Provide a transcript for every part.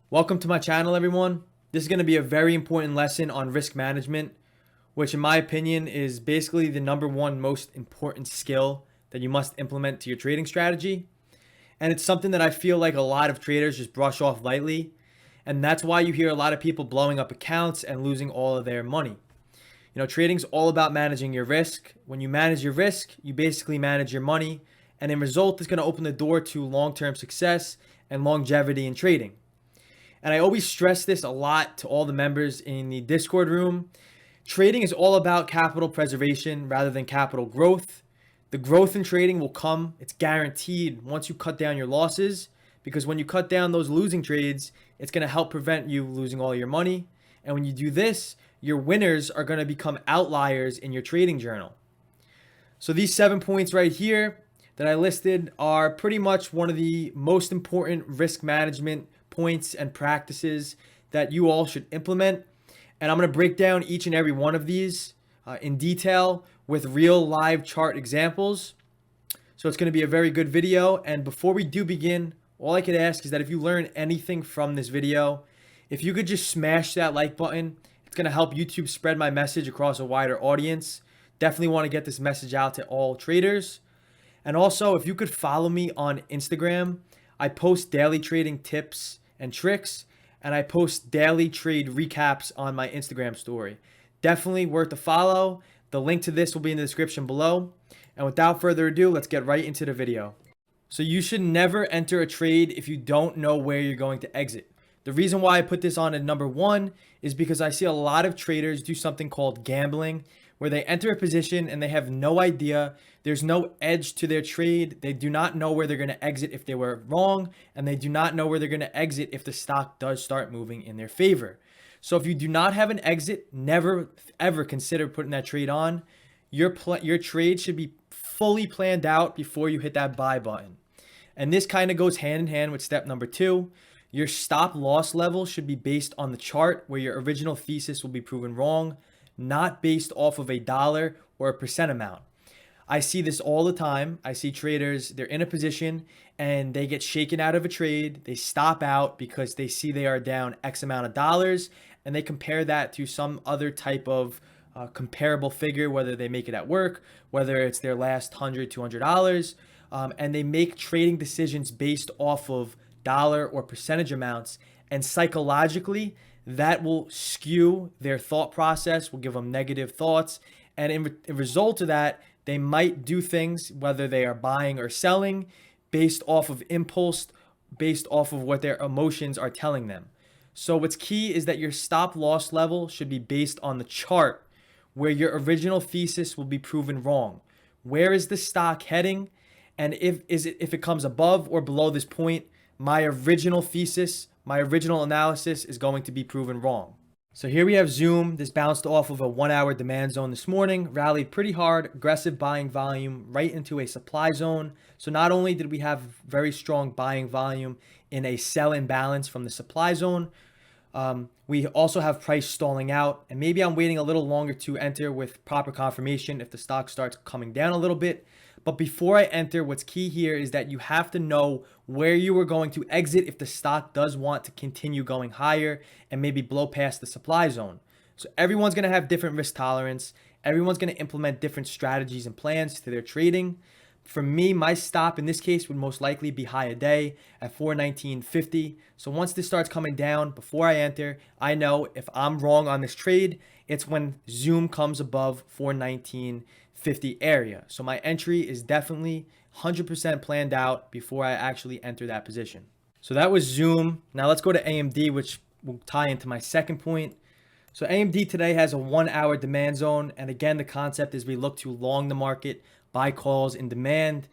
Welcome to my channel, everyone. This is going to be a very important lesson on risk management, which in my opinion is basically the number one most important skill that you must implement to your trading strategy. And it's something that I feel like a lot of traders just brush off lightly. And that's why you hear a lot of people blowing up accounts and losing all of their money. Trading's all about managing your risk. When you manage your risk, you basically manage your money. And in result, it's going to open the door to long-term success and longevity in trading. And I always stress this a lot to all the members in the Discord room. Trading is all about capital preservation rather than capital growth. The growth in trading will come, it's guaranteed, once you cut down your losses, because when you cut down those losing trades, it's going to help prevent you losing all your money. And when you do this, your winners are going to become outliers in your trading journal. So these 7 points right here that I listed are pretty much one of the most important risk management points and practices that you all should implement. And I'm going to break down each and every one of these in detail with real live chart examples. So it's going to be a very good video. And before we do begin, all I could ask is that if you learn anything from this video, if you could just smash that like button, it's going to help YouTube spread my message across a wider audience. Definitely want to get this message out to all traders. And also, if you could follow me on Instagram, I post daily trading tips and tricks, and I post daily trade recaps on my Instagram story. Definitely worth a follow. The link to this will be in the description below. And without further ado, let's get right into the video. So you should never enter a trade if you don't know where you're going to exit. The reason why I put this on at number one is because I see a lot of traders do something called gambling, where they enter a position and they have no idea. There's no edge to their trade. They do not know where they're going to exit if they were wrong, and they do not know where they're going to exit if the stock does start moving in their favor. So if you do not have an exit, never ever consider putting that trade on. Your trade should be fully planned out before you hit that buy button. And this kind of goes hand in hand with step number two. Your stop loss level should be based on the chart where your original thesis will be proven wrong, not based off of a dollar or a percent amount. I see this all the time. I see traders, they're in a position and they get shaken out of a trade. They stop out because they see they are down X amount of dollars, and they compare that to some other type of comparable figure, whether they make it at work, whether it's their last $100, $200, and they make trading decisions based off of dollar or percentage amounts. And psychologically, that will skew their thought process, will give them negative thoughts. And in result of that, they might do things, whether they are buying or selling, based off of impulse, based off of what their emotions are telling them. So what's key is that your stop loss level should be based on the chart where your original thesis will be proven wrong. Where is the stock heading? And if it comes above or below this point, my original thesis, my original analysis is going to be proven wrong. So here we have Zoom. This bounced off of a 1 hour demand zone this morning, rallied pretty hard, aggressive buying volume right into a supply zone. So not only did we have very strong buying volume in a sell imbalance from the supply zone, we also have price stalling out. And maybe I'm waiting a little longer to enter with proper confirmation if the stock starts coming down a little bit. But before I enter, what's key here is that you have to know where you are going to exit if the stock does want to continue going higher and maybe blow past the supply zone. So everyone's going to have different risk tolerance. Everyone's going to implement different strategies and plans to their trading. For me, my stop in this case would most likely be high a day at 419.50. So once this starts coming down, before I enter, I know if I'm wrong on this trade, it's when Zoom comes above 419.50 area. So my entry is definitely 100% planned out before I actually enter that position. So that was Zoom. Now let's go to AMD, which will tie into my second point. So AMD today has a 1 hour demand zone. And again, the concept is we look to long the market, buy calls in demand.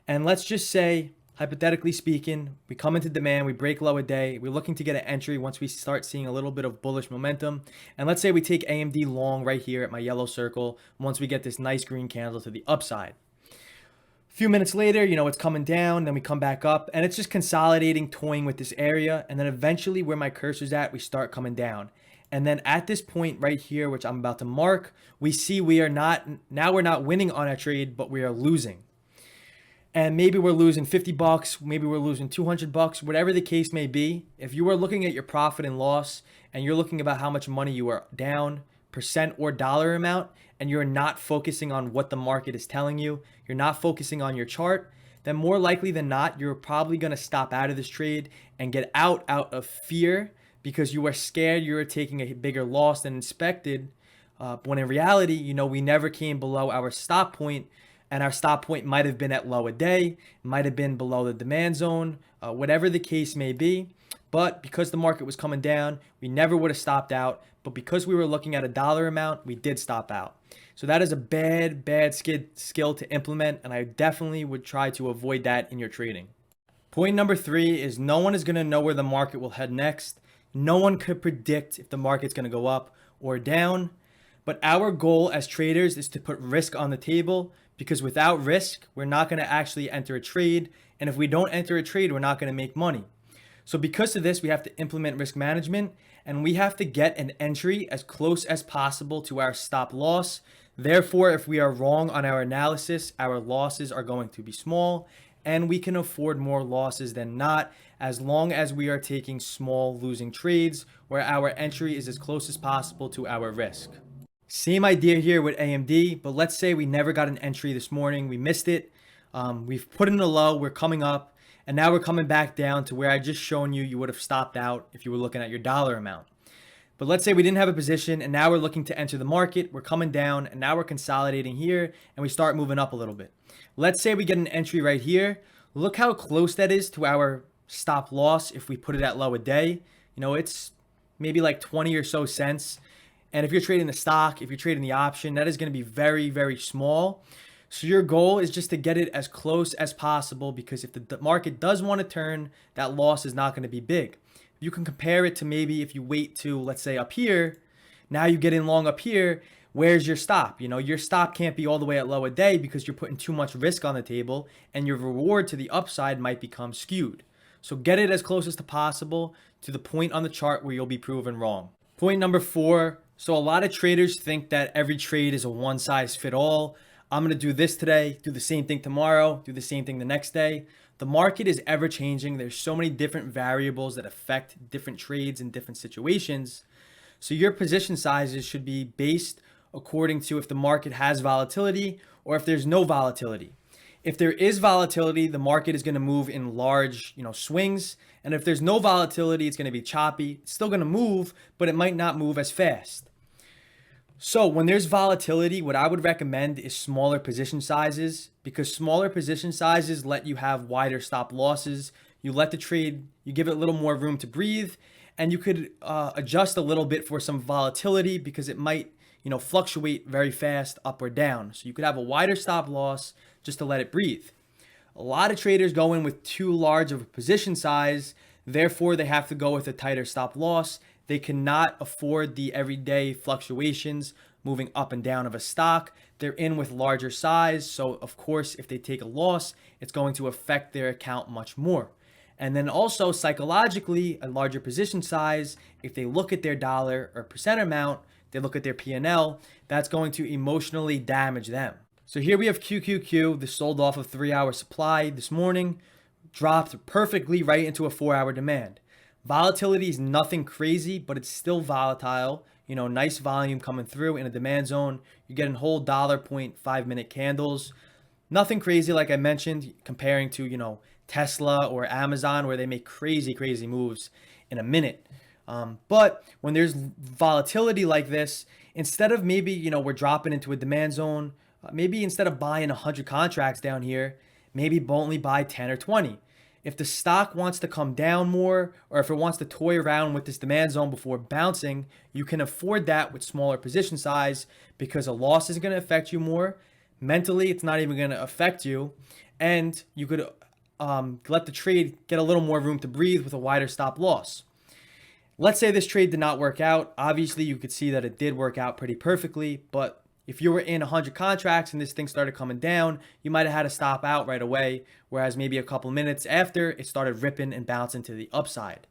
And let's just say, hypothetically speaking, we come into demand, we break low a day, we're looking to get an entry once we start seeing a little bit of bullish momentum. And let's say we take AMD long right here at my yellow circle once we get this nice green candle to the upside. A few minutes later, it's coming down, then we come back up, and it's just consolidating, toying with this area. And then eventually where my cursor's at, we start coming down. And then at this point right here, which I'm about to mark, we see we're not winning on our trade, but we are losing. and maybe we're losing 50 bucks, maybe we're losing 200 bucks, whatever the case may be. If you are looking at your profit and loss and you're looking about how much money you are down, percent or dollar amount, and you're not focusing on what the market is telling you, you're not focusing on your chart, then more likely than not, you're probably going to stop out of this trade and get out of fear because you are scared you're taking a bigger loss than expected. When in reality, we never came below our stop point, and our stop point might have been at low a day, might have been below the demand zone, whatever the case may be. But because the market was coming down, we never would have stopped out. But because we were looking at a dollar amount, we did stop out. So that is a bad skill to implement, and I definitely would try to avoid that in your trading. Point number 3 is no one is going to know where the market will head next. No one could predict if the market's going to go up or down. But our goal as traders is to put risk on the table, because without risk, we're not going to actually enter a trade. And if we don't enter a trade, we're not going to make money. So because of this, we have to implement risk management, and we have to get an entry as close as possible to our stop loss. Therefore, if we are wrong on our analysis, our losses are going to be small, and we can afford more losses than not, as long as we are taking small losing trades where our entry is as close as possible to our risk. Same idea here with AMD, but let's say we never got an entry this morning. We missed it. We've put in a low, we're coming up, and now we're coming back down to where I just shown you would have stopped out if you were looking at your dollar amount. But let's say we didn't have a position, and now we're looking to enter the market. We're coming down, and now we're consolidating here, and we start moving up a little bit. Let's say we get an entry right here. Look how close that is to our stop loss if we put it at low a day. It's maybe like 20 or so cents. And if you're trading the stock, if you're trading the option, that is going to be very, very small. So your goal is just to get it as close as possible, because if the market does want to turn, that loss is not going to be big. You can compare it to maybe if you wait to, let's say, up here, now you get in long up here, where's your stop? Your stop can't be all the way at low a day because you're putting too much risk on the table, and your reward to the upside might become skewed. So get it as close as possible to the point on the chart where you'll be proven wrong. Point number 4. So a lot of traders think that every trade is a one-size-fits-all. I'm going to do this today, do the same thing tomorrow, do the same thing the next day. The market is ever changing. There's so many different variables that affect different trades in different situations. So your position sizes should be based according to if the market has volatility or if there's no volatility. If there is volatility, the market is going to move in large, swings. And if there's no volatility, it's going to be choppy. It's still going to move, but it might not move as fast. So when there's volatility, what I would recommend is smaller position sizes, because smaller position sizes let you have wider stop losses. You let the trade, you give it a little more room to breathe, and you could adjust a little bit for some volatility because it might, fluctuate very fast up or down. So you could have a wider stop loss just to let it breathe. A lot of traders go in with too large of a position size, therefore they have to go with a tighter stop loss. They cannot afford the everyday fluctuations moving up and down of a stock. They're in with larger size. So of course, if they take a loss, it's going to affect their account much more. And then also psychologically, a larger position size, if they look at their dollar or percent amount, they look at their P&L, that's going to emotionally damage them. So here we have QQQ. This sold off a 3-hour supply this morning, dropped perfectly right into a 4-hour demand. Volatility is nothing crazy, but it's still volatile. Nice volume coming through in a demand zone. You're getting whole $.5 minute candles. Nothing crazy, like I mentioned, comparing to, Tesla or Amazon, where they make crazy moves in a minute. But when there's volatility like this, instead of maybe, we're dropping into a demand zone, maybe instead of buying 100 contracts down here, maybe only buy 10 or 20. If the stock wants to come down more, or if it wants to toy around with this demand zone before bouncing, you can afford that with smaller position size, because a loss isn't going to affect you more. Mentally, it's not even going to affect you. And you could let the trade get a little more room to breathe with a wider stop loss. Let's say this trade did not work out. Obviously, you could see that it did work out pretty perfectly, but if you were in 100 contracts and this thing started coming down, you might have had to stop out right away, whereas maybe a couple minutes after, it started ripping and bouncing to the upside.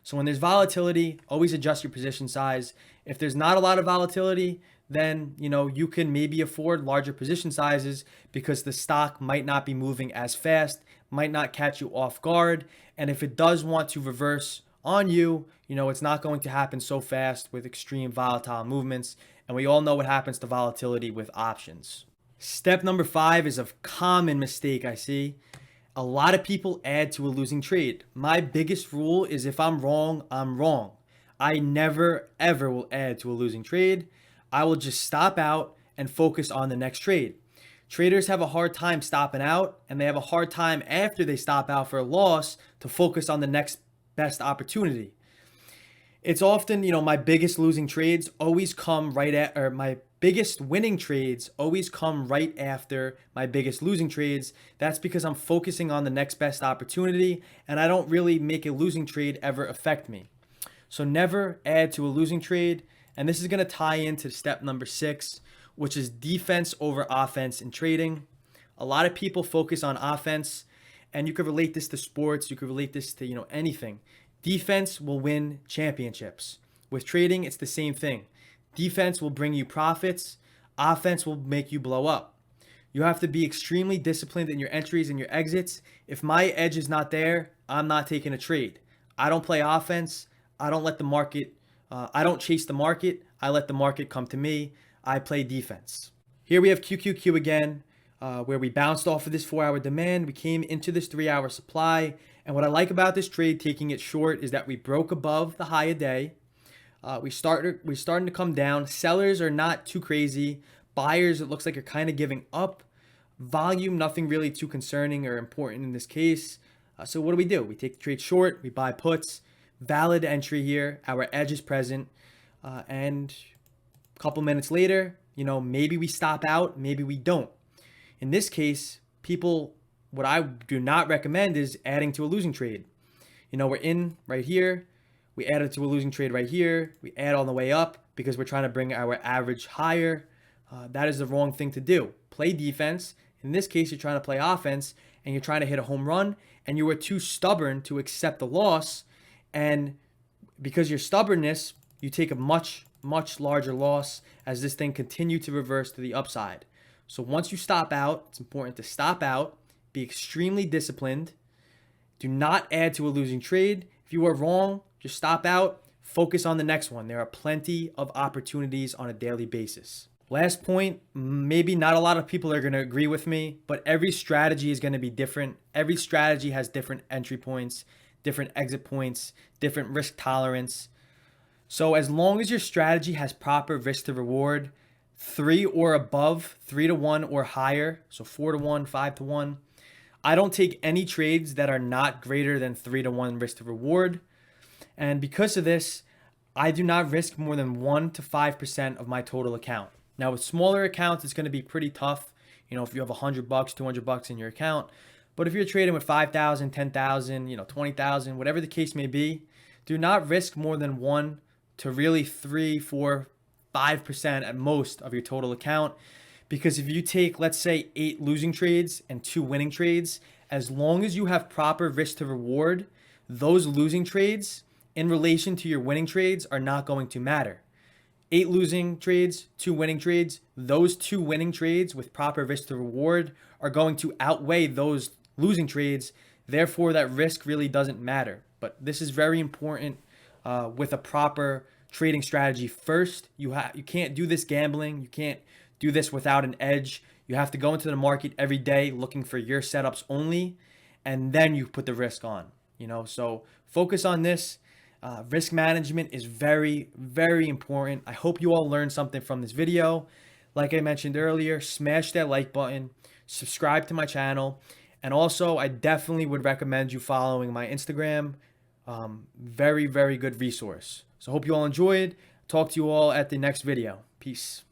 So when there's volatility, always adjust your position size. If there's not a lot of volatility, then you can maybe afford larger position sizes because the stock might not be moving as fast, might not catch you off guard. And if it does want to reverse on you, it's not going to happen so fast with extreme volatile movements. And we all know what happens to volatility with options. Step number 5 is a common mistake I see. A lot of people add to a losing trade. My biggest rule is if I'm wrong, I'm wrong. I never, ever will add to a losing trade. I will just stop out and focus on the next trade. Traders have a hard time stopping out, and they have a hard time after they stop out for a loss to focus on the next best opportunity. It's often, my biggest losing trades always come right at, or my biggest winning trades always come right after my biggest losing trades. That's because I'm focusing on the next best opportunity, and I don't really make a losing trade ever affect me. So never add to a losing trade. And this is going to tie into step number 6, which is defense over offense in trading. A lot of people focus on offense, and you could relate this to sports. You could relate this to, anything. Defense will win championships. With trading, it's the same thing. Defense will bring you profits. Offense will make you blow up. You have to be extremely disciplined in your entries and your exits. If my edge is not there, I'm not taking a trade. I don't play offense. I don't let the market, I don't chase the market. I let the market come to me. I play defense. Here we have QQQ again, where we bounced off of this 4-hour demand. We came into this 3-hour supply. And what I like about this trade, taking it short, is that we broke above the high a day. We're starting to come down. Sellers are not too crazy. Buyers, it looks like, are kind of giving up. Volume, nothing really too concerning or important in this case. So what do? We take the trade short. We buy puts. Valid entry here. Our edge is present. And a couple minutes later, maybe we stop out. Maybe we don't. In this case, what I do not recommend is adding to a losing trade. We're in right here. We added to a losing trade right here. We add on the way up because we're trying to bring our average higher. That is the wrong thing to do. Play defense. In this case, you're trying to play offense and you're trying to hit a home run, and you were too stubborn to accept the loss. And because of your stubbornness, you take a much, much larger loss as this thing continued to reverse to the upside. So once you stop out, it's important to stop out, be extremely disciplined. Do not add to a losing trade. If you are wrong, just stop out, focus on the next one. There are plenty of opportunities on a daily basis. Last point, maybe not a lot of people are going to agree with me, but every strategy is going to be different. Every strategy has different entry points, different exit points, different risk tolerance. So as long as your strategy has proper risk to reward, 3 or above, 3-to-1 or higher, so 4-to-1, 5-to-1, I don't take any trades that are not greater than 3-to-1 risk to reward. And because of this, I do not risk more than 1 to 5% of my total account. Now with smaller accounts, it's going to be pretty tough. If you have $100, $200 in your account. But if you're trading with 5,000, 10,000, 20,000, whatever the case may be, do not risk more than 1 to really 3, 4, 5% at most of your total account. Because if you take, let's say, 8 losing trades and 2 winning trades, as long as you have proper risk to reward, those losing trades in relation to your winning trades are not going to matter. 8 losing trades, 2 winning trades, those 2 winning trades with proper risk to reward are going to outweigh those losing trades. Therefore, that risk really doesn't matter. But this is very important with a proper trading strategy. First, you can't do this gambling. You can't do this without an edge. You have to go into the market every day looking for your setups only, and then you put the risk on. So focus on this. Risk management is very, very important. I hope you all learned something from this video. Like I mentioned earlier, smash that like button, subscribe to my channel, and also I definitely would recommend you following my Instagram. Very, very good resource. So hope you all enjoyed. Talk to you all at the next video. Peace.